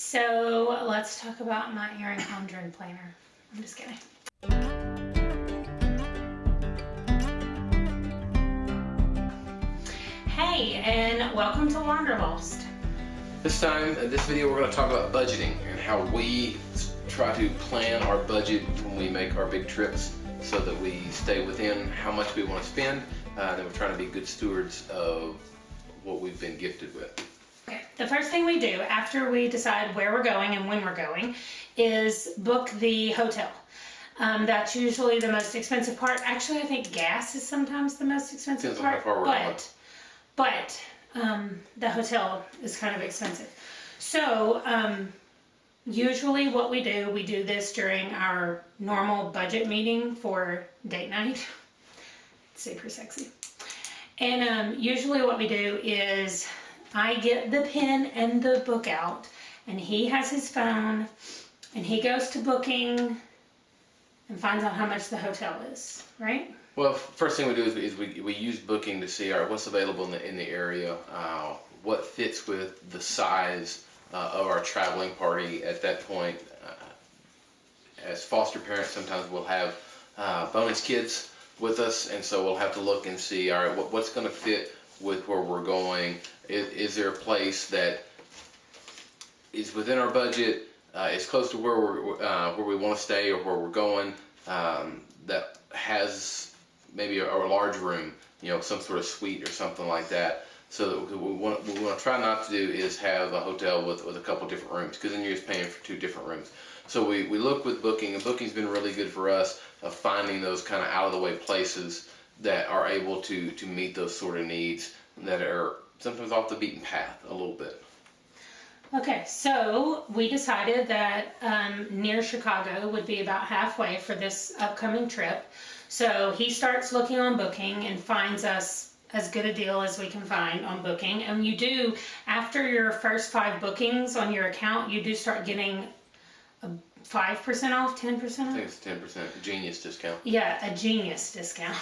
So let's talk about my Erin Condren planner. I'm just kidding. Hey, and welcome to Wanderlost. This time, in this video, we're going to talk about budgeting and how we try to plan our budget when we make our big trips so that we stay within how much we want to spend, and we're trying to be good stewards of what we've been gifted with. Okay, the first thing we do after we decide where we're going and when we're going is book the hotel. That's usually the most expensive part. Actually, I think gas is sometimes the most expensive part, but the hotel is kind of expensive. So usually what we do this during our normal budget meeting for date night. It's super sexy. And usually what we do is I get the pen and the book out, and he has his phone, and he goes to booking and finds out how much the hotel is, right? Well, first thing we do is we use booking to see what's available in the area, what fits with the size of our traveling party at that point. As foster parents, sometimes we'll have bonus kids with us, and so we'll have to look and see, all right, what's going to fit with where we're going. Is there a place that is within our budget, is close to where we want to stay or where we're going, that has maybe a large room, some sort of suite or something like that. So that what we want to try not to do is have a hotel with a couple different rooms, because then you're just paying for two different rooms. So we look with booking, and booking's been really good for us of finding those kind of out of the way places that are able to meet those sort of needs that are sometimes off the beaten path a little bit. Okay, so we decided that near Chicago would be about halfway for this upcoming trip. So he starts looking on Booking and finds us as good a deal as we can find on Booking. And you do, after your first 5 bookings on your account, you do start getting a 5% off, 10% off? I think it's 10%, genius discount. Yeah, a genius discount.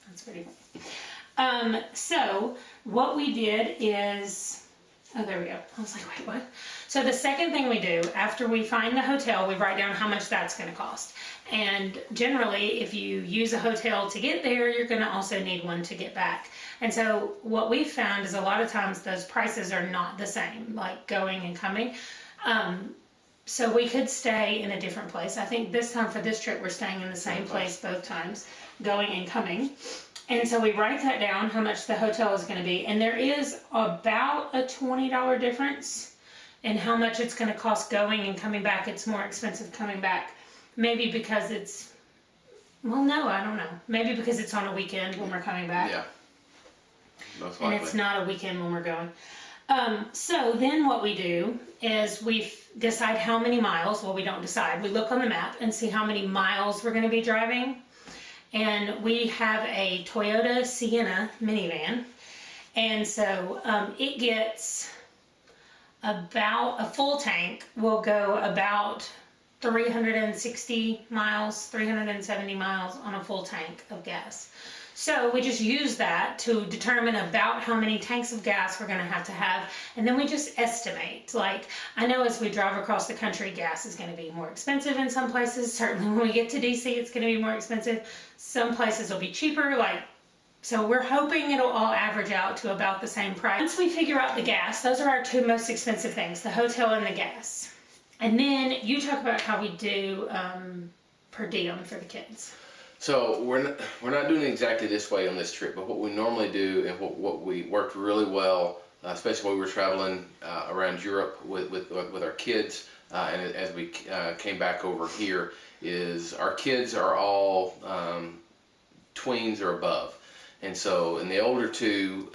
That's pretty cool. So what we did is, oh, there we go. I was like, wait, what? So the second thing we do after we find the hotel, we write down how much that's going to cost. And generally, if you use a hotel to get there, you're going to also need one to get back. And so what we found is a lot of times those prices are not the same, like going and coming. So we could stay in a different place. I think this time for this trip, we're staying in the same place both times, going and coming. And so we write that down, how much the hotel is going to be. And there is about a $20 difference in how much it's going to cost going and coming back. It's more expensive coming back. Maybe because it's, well, no, I don't know. Maybe because it's on a weekend when we're coming back. Yeah, most likely. And it's not a weekend when we're going. So then what we do is we decide how many miles. Well, we don't decide. We look on the map and see how many miles we're going to be driving. And we have a Toyota Sienna minivan. And so it gets about, a full tank will go about 360 miles, 370 miles on a full tank of gas. So we just use that to determine about how many tanks of gas we're going to have, and then we just estimate. Like, I know as we drive across the country, gas is going to be more expensive in some places. Certainly when we get to DC, it's going to be more expensive. Some places will be cheaper, so we're hoping it'll all average out to about the same price. Once we figure out the gas, those are our 2 most expensive things, the hotel and the gas. And then you talk about how we do per diem for the kids. So we're not doing it exactly this way on this trip, but what we normally do, and what we worked really well, especially when we were traveling around Europe with our kids, and as we came back over here, is our kids are all tweens or above, and the older two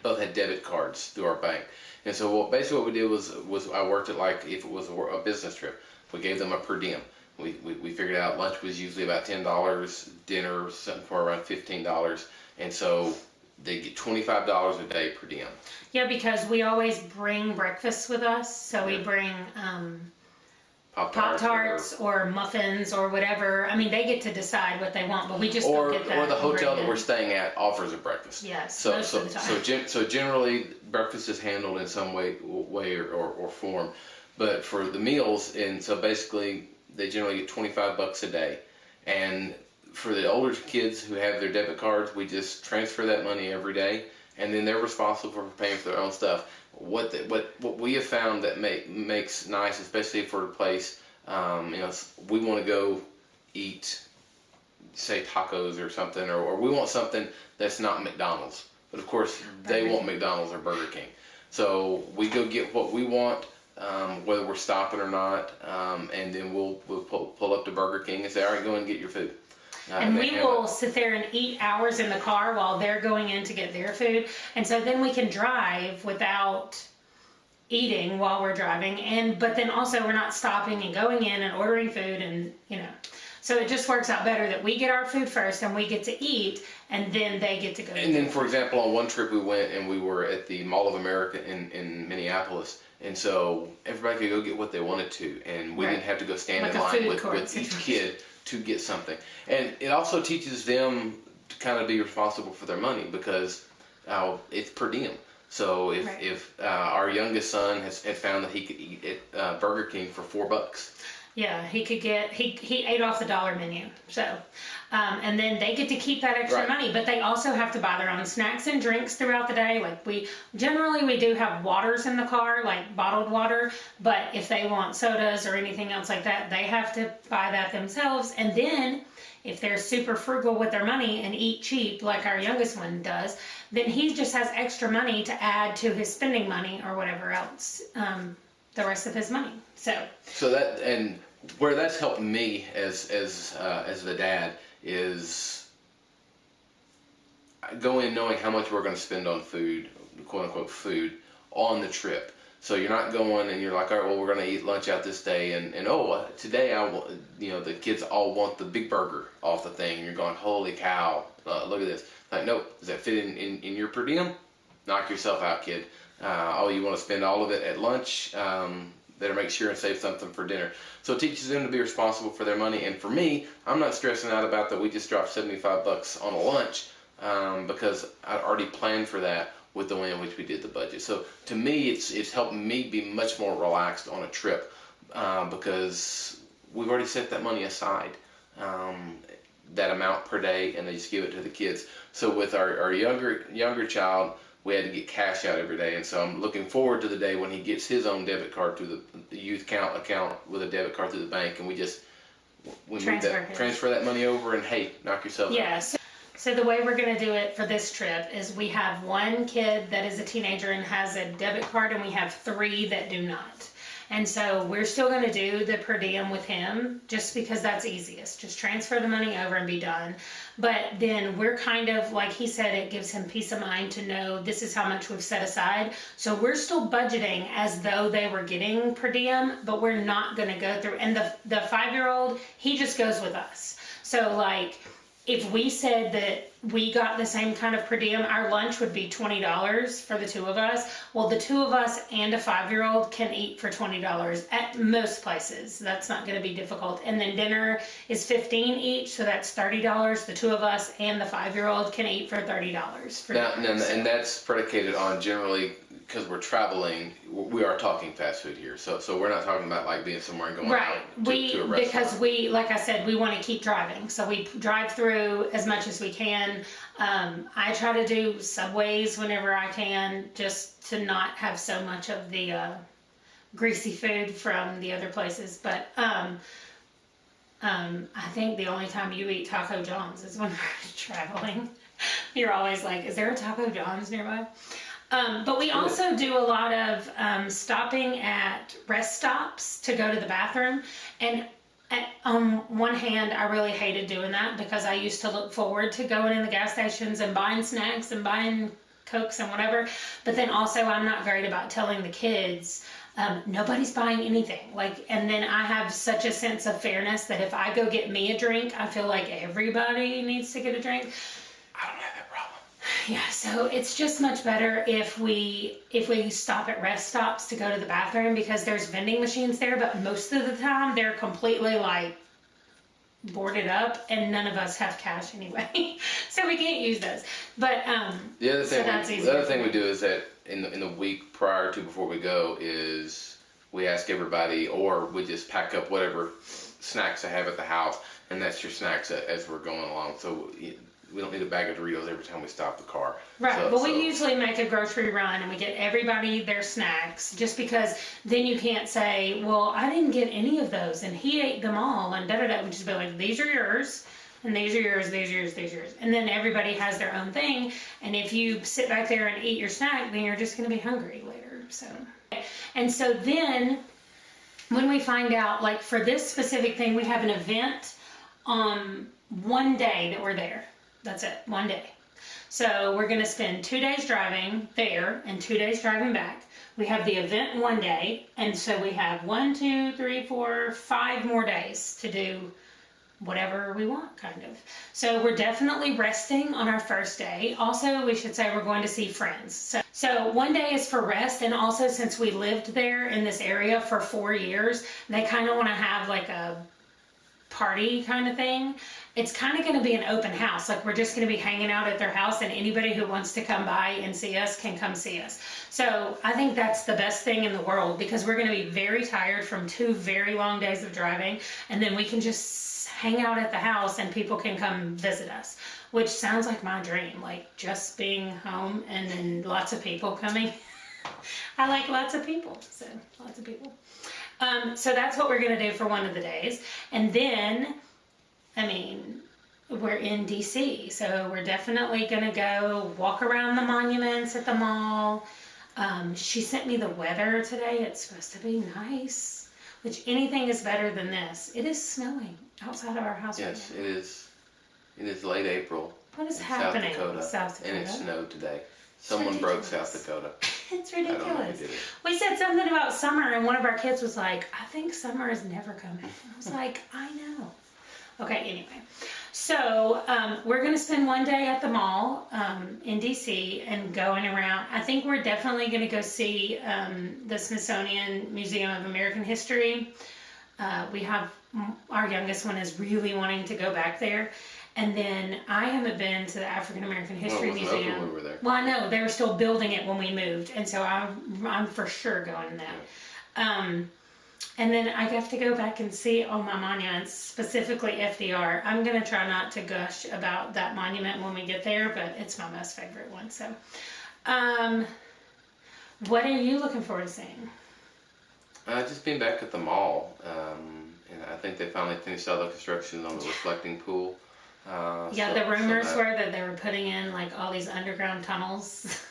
both had debit cards through our bank. And so basically what we did was I worked it like if it was a business trip. We gave them a per diem. We figured out lunch was usually about $10, dinner something for around $15, and so they get $25 a day per diem. Yeah, because we always bring breakfast with us, so we bring Pop-Tarts or muffins or whatever. I mean, they get to decide what they want, but we just don't get that. Or the hotel that we're staying at offers a breakfast. Yes, most of the time. So generally, breakfast is handled in some way or form. But for the meals, and so basically, they generally get $25 a day. And for the older kids who have their debit cards, we just transfer that money every day, and then they're responsible for paying for their own stuff. What we have found that makes nice, especially for a place, we want to go eat, say tacos or something, or we want something that's not McDonald's. But of course, they want McDonald's or Burger King. So we go get what we want, whether we're stopping or not, and then we'll pull up to Burger King and say, all right, go and get your food. And we will sit there and eat hours in the car while they're going in to get their food. And so then we can drive without eating while we're driving. But then also we're not stopping and going in and ordering food and, So it just works out better that we get our food first and we get to eat, and then they get to go. And then, for example, on one trip we went and we were at the Mall of America in Minneapolis. And so everybody could go get what they wanted to. And we didn't have to go stand in line with each kid to get something. And it also teaches them to kind of be responsible for their money, because it's per diem. So if our youngest son had found that he could eat at Burger King for $4. Yeah, he could get, he ate off the dollar menu. So, and then they get to keep that extra money, but they also have to buy their own snacks and drinks throughout the day. Like we do have waters in the car, like bottled water, but if they want sodas or anything else like that, they have to buy that themselves. And then if they're super frugal with their money and eat cheap, like our youngest one does, then he just has extra money to add to his spending money or whatever else, the rest of his money. So that, and where that's helped me as the dad is go in knowing how much we're going to spend on food, quote unquote food, on the trip. So you're not going and you're like, all right, well, we're going to eat lunch out this day, and today the kids all want the big burger off the thing, and you're going, holy cow, look at this. Like, nope, does that fit in your per diem? Knock yourself out, kid. You want to spend all of it at lunch? Better make sure and save something for dinner. So it teaches them to be responsible for their money. And for me, I'm not stressing out about that we just dropped $75 on a lunch, because I'd already planned for that with the way in which we did the budget. So to me, it's helped me be much more relaxed on a trip, because we've already set that money aside, that amount per day, and they just give it to the kids. So with our younger child, we had to get cash out every day, and so I'm looking forward to the day when he gets his own debit card through the youth account with a debit card through the bank, and we transfer that money over, and hey, knock yourself out. Yeah. So the way we're going to do it for this trip is we have one kid that is a teenager and has a debit card, and we have 3 that do not. And so we're still going to do the per diem with him just because that's easiest. Just transfer the money over and be done. But then we're kind of, like he said, it gives him peace of mind to know this is how much we've set aside. So we're still budgeting as though they were getting per diem, but we're not going to go through. And the 5-year-old, he just goes with us. So like, if we said that we got the same kind of per diem, our lunch would be $20 for the 2 of us. Well, the 2 of us and a 5-year-old can eat for $20 at most places. That's not going to be difficult. And then dinner is $15 each, so that's $30. The 2 of us and the 5-year-old can eat for $30. And that's predicated on generally, because we're traveling, we are talking fast food here. So we're not talking about like being somewhere and going out to a restaurant. Because we, like I said, we want to keep driving. So we drive through as much as we can. I try to do Subways whenever I can, just to not have so much of the greasy food from the other places. But I think the only time you eat Taco John's is when we're traveling. You're always like, is there a Taco John's nearby? But we also do a lot of stopping at rest stops to go to the bathroom. And on one hand, I really hated doing that because I used to look forward to going in the gas stations and buying snacks and buying Cokes and whatever. But then also, I'm not great about telling the kids, nobody's buying anything. And then I have such a sense of fairness that if I go get me a drink, I feel like everybody needs to get a drink. I don't have that problem. Yeah, so it's just much better if we stop at rest stops to go to the bathroom, because there's vending machines there, but most of the time they're completely like boarded up, and none of us have cash anyway, so we can't use those. But The other so thing, that's the easier other for thing me. we do is that in the week prior to before we go is we ask everybody, or we just pack up whatever snacks I have at the house, and that's your snacks as we're going along. So we don't need a bag of Doritos every time we stop the car. Right, So, but we usually make a grocery run and we get everybody their snacks, just because then you can't say, well, I didn't get any of those and he ate them all and da-da-da. We just be like, these are yours, and these are yours, these are yours, these are yours. And then everybody has their own thing, and if you sit back there and eat your snack, then you're just going to be hungry later. So, and so then when we find out, like for this specific thing, we have an event on one day that we're there. That's it, one day. So we're going to spend 2 days driving there and 2 days driving back. We have the event one day, and so we have 1, 2, 3, 4, 5 more days to do whatever we want, kind of. So we're definitely resting on our first day. Also, we should say we're going to see friends. So one day is for rest, and also since we lived there in this area for 4 years, they kind of want to have like a party kind of thing. It's kind of going to be an open house. Like we're just going to be hanging out at their house, and anybody who wants to come by and see us can come see us. So I think that's the best thing in the world, because we're going to be very tired from 2 very long days of driving, and then we can just hang out at the house and people can come visit us, which sounds like my dream, like just being home and then lots of people coming. I like lots of people, so lots of people. So that's what we're going to do for one of the days. And then, I mean, we're in DC, so we're definitely going to go walk around the monuments at the mall. She sent me the weather today. It's supposed to be nice, which anything is better than this. It is snowing outside of our house. yes, right now. it is. It is late April. What is in happening South in South Dakota? And it snowed today. Someone broke ridiculous. South Dakota. It's I don't know who ridiculous. did it. We said something about summer, and one of our kids was like, I think summer is never coming. I was like, I know. Okay, anyway. So we're going to spend one day at the mall in DC and going around. I think we're definitely going to go see the Smithsonian Museum of American History. We have, our youngest one is really wanting to go back there. And then I haven't been to the African American History Well, it wasn't open Museum. when we were there. Well, I know they were still building it when we moved, and so I'm for sure going to that. And then I have to go back and see all my monuments, specifically FDR. I'm gonna try not to gush about that monument when we get there, but it's my most favorite one. So, what are you looking forward to seeing? Just being back at the mall, and I think they finally finished all the construction on the reflecting pool. Yeah, the rumors were that they were putting in like all these underground tunnels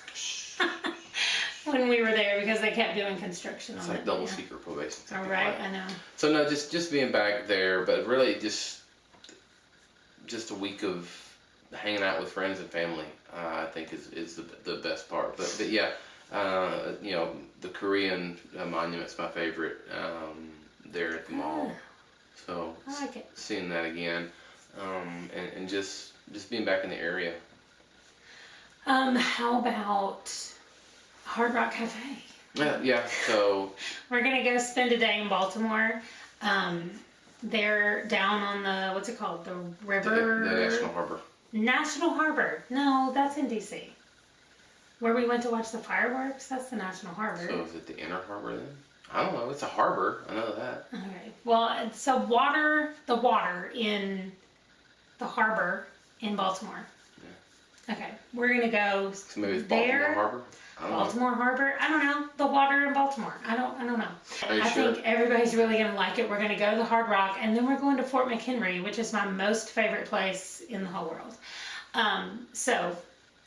when we were there, because they kept doing construction It's on like it. double secret probation. All right, I know. So no, just being back there, but really just a week of hanging out with friends and family. I think is the best part. But yeah, you know, the Korean monument's my favorite there at the mall. So I like it. seeing that again, and just being back in the area. How about Hard Rock Cafe? Yeah. So We're gonna go spend a day in Baltimore. They're down on the, what's it called? The river? the National Harbor. National Harbor. No, that's in DC. Where we went to watch the fireworks, that's the National Harbor. So is it the Inner Harbor then? I don't know. It's a harbor. I know that. Okay. Well, it's the water in the harbor in Baltimore. Yeah. Okay. We're gonna go So maybe it's there. Baltimore Harbor. I don't know. Baltimore Harbor? I don't know. The water in Baltimore. I don't know. Are you I sure? think everybody's really going to like it. We're going to go to the Hard Rock, and then we're going to Fort McHenry, which is my most favorite place in the whole world. So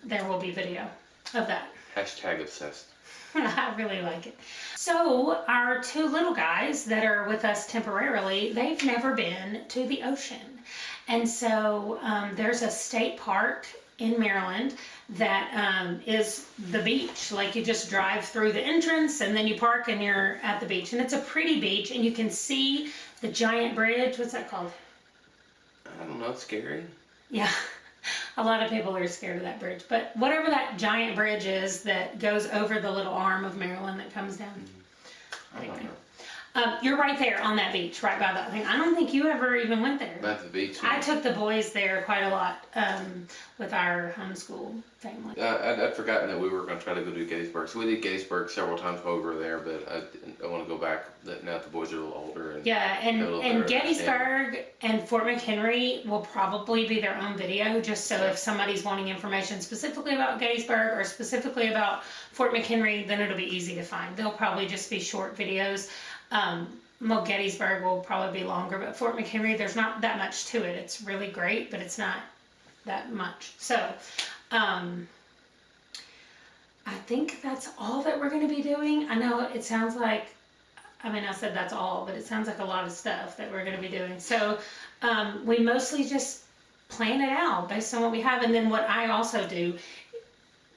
there will be video of that. Hashtag obsessed. I really like it. So our 2 little guys that are with us temporarily, they've never been to the ocean. And so there's a state park in Maryland that is the beach. Like you just drive through the entrance and then you park and you're at the beach. And it's a pretty beach, and you can see the giant bridge. What's that called? I don't know. It's scary. Yeah. A lot of people are scared of that bridge, but whatever that giant bridge is that goes over the little arm of Maryland that comes down. I don't know. You're right there on that beach, right by that thing. I don't think you ever even went there. At the beach. I took the boys there quite a lot with our homeschool family. I'd forgotten that we were going to try to go to Gettysburg. So we did Gettysburg several times while we were there, but I want to go back now that the boys are a little older. And Yeah, have a little and better Gettysburg and Fort McHenry will probably be their own video, just so if somebody's wanting information specifically about Gettysburg or specifically about Fort McHenry, then it'll be easy to find. They'll probably just be short videos. Well, Gettysburg will probably be longer, but Fort McHenry, there's not that much to it. It's really great, but it's not that much. So, I think that's all that we're going to be doing. I know it sounds like, I mean, I said that's all, but it sounds like a lot of stuff that we're going to be doing. So, we mostly just plan it out based on what we have. And then what I also do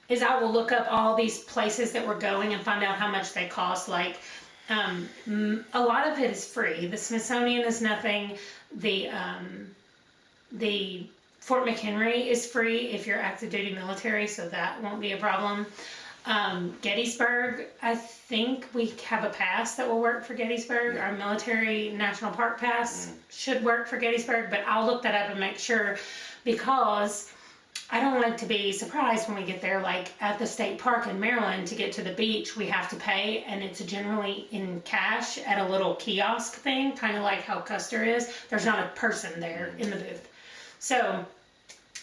is I will look up all these places that we're going and find out how much they cost. Like, a lot of it is free. The Smithsonian is nothing. The Fort McHenry is free if you're active duty military, so that won't be a problem. Gettysburg, I think we have a pass that will work for Gettysburg. Our military national park pass should work for Gettysburg, but I'll look that up and make sure, because I don't like to be surprised when we get there. Like at the state park in Maryland, to get to the beach, we have to pay, and it's generally in cash at a little kiosk thing, kind of like how Custer is. There's not a person there in the booth. So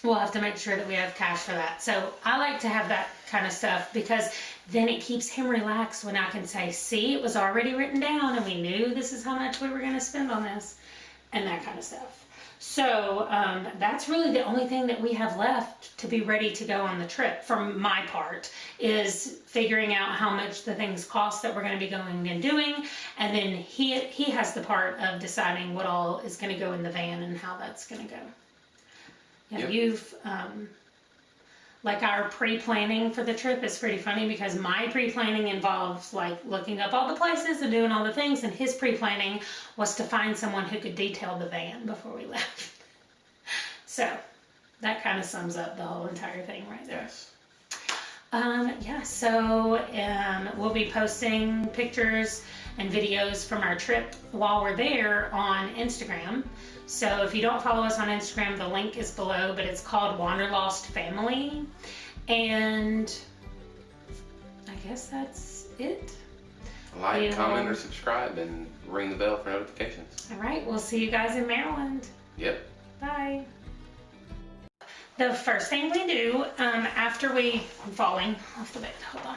we'll have to make sure that we have cash for that. So I like to have that kind of stuff, because then it keeps him relaxed when I can say, see, it was already written down and we knew this is how much we were going to spend on this, and that kind of stuff. So that's really the only thing that we have left to be ready to go on the trip, from my part, is figuring out how much the things cost that we're going to be going and doing, and then he has the part of deciding what all is going to go in the van and how that's going to go. Yeah, Yep. You've like our pre-planning for the trip is pretty funny, because my pre-planning involves like looking up all the places and doing all the things, and his pre-planning was to find someone who could detail the van before we left. So that kind of sums up the whole entire thing right there. Yes. Yeah, so we'll be posting pictures and videos from our trip while we're there on Instagram. So if you don't follow us on Instagram, the link is below, but it's called Wanderlost Family. And I guess that's it. Like, comment, or subscribe, and ring the bell for notifications. All right, we'll see you guys in Maryland. Yep. Bye. The first thing we do after I'm falling off the bed, hold on.